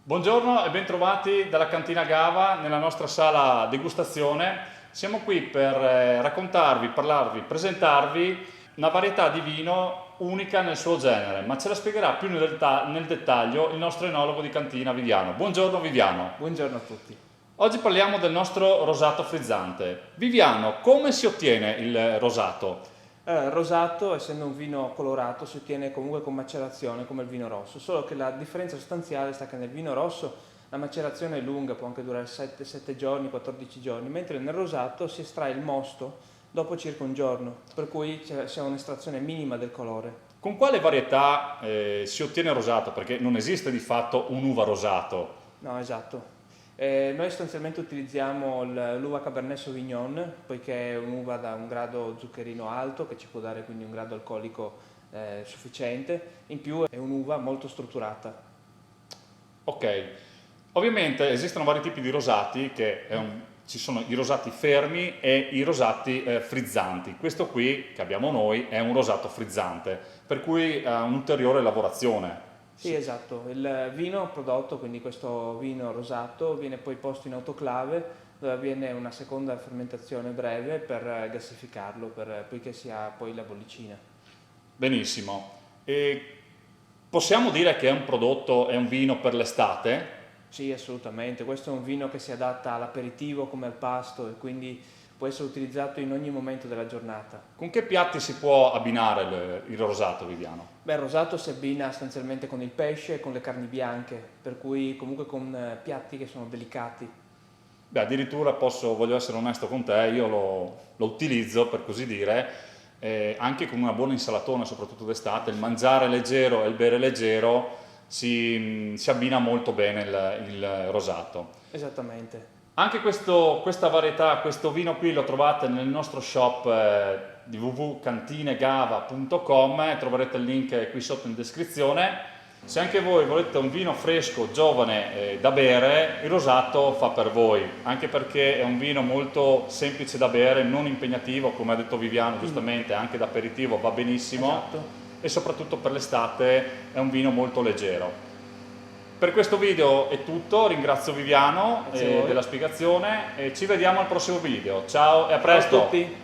Buongiorno e bentrovati dalla Cantina Gava nella nostra sala degustazione. Siamo qui per raccontarvi, parlarvi, presentarvi una varietà di vino unica nel suo genere, ma ce la spiegherà più nel dettaglio il nostro enologo di cantina Viviano. Buongiorno Viviano. Buongiorno a tutti. Oggi parliamo del nostro rosato frizzante. Viviano, come si ottiene il rosato? Il rosato, essendo un vino colorato, si ottiene comunque con macerazione come il vino rosso, solo che la differenza sostanziale sta che nel vino rosso la macerazione è lunga, può anche durare 7 giorni, 14 giorni, mentre nel rosato si estrae il mosto dopo circa un giorno, per cui c'è un'estrazione minima del colore. Con quale varietà si ottiene il rosato? Perché non esiste di fatto un'uva rosato. No, esatto. Noi sostanzialmente utilizziamo l'uva Cabernet Sauvignon, poiché è un'uva da un grado zuccherino alto, che ci può dare quindi un grado alcolico sufficiente, in più è un'uva molto strutturata. Ok, ovviamente esistono vari tipi di rosati, ci sono i rosati fermi e i rosati frizzanti. Questo qui che abbiamo noi è un rosato frizzante, per cui ha un'ulteriore lavorazione. Sì, Sì. esatto. Il vino prodotto, quindi questo vino rosato, viene poi posto in autoclave dove avviene una seconda fermentazione breve per gassificarlo, poiché si ha poi la bollicina. Benissimo. E possiamo dire che è un prodotto, è un vino per l'estate? Sì, assolutamente. Questo è un vino che si adatta all'aperitivo come al pasto e quindi può essere utilizzato in ogni momento della giornata. Con che piatti si può abbinare il rosato, Viviano? Beh, il rosato si abbina sostanzialmente con il pesce e con le carni bianche, per cui comunque con piatti che sono delicati. Beh, addirittura voglio essere onesto con te, io lo utilizzo per così dire, anche con una buona insalatona, soprattutto d'estate, il mangiare leggero e il bere leggero si abbina molto bene il rosato. Esattamente. Anche questa varietà, questo vino qui lo trovate nel nostro shop di www.cantinegava.com, troverete il link qui sotto in descrizione. Se anche voi volete un vino fresco, giovane da bere, il rosato fa per voi, anche perché è un vino molto semplice da bere, non impegnativo, come ha detto Viviano giustamente, anche da aperitivo va benissimo Esatto. e soprattutto per l'estate è un vino molto leggero. Per questo video è tutto, ringrazio Viviano Grazie a voi. della spiegazione e ci vediamo al prossimo video. Ciao e a Ciao a presto! tutti.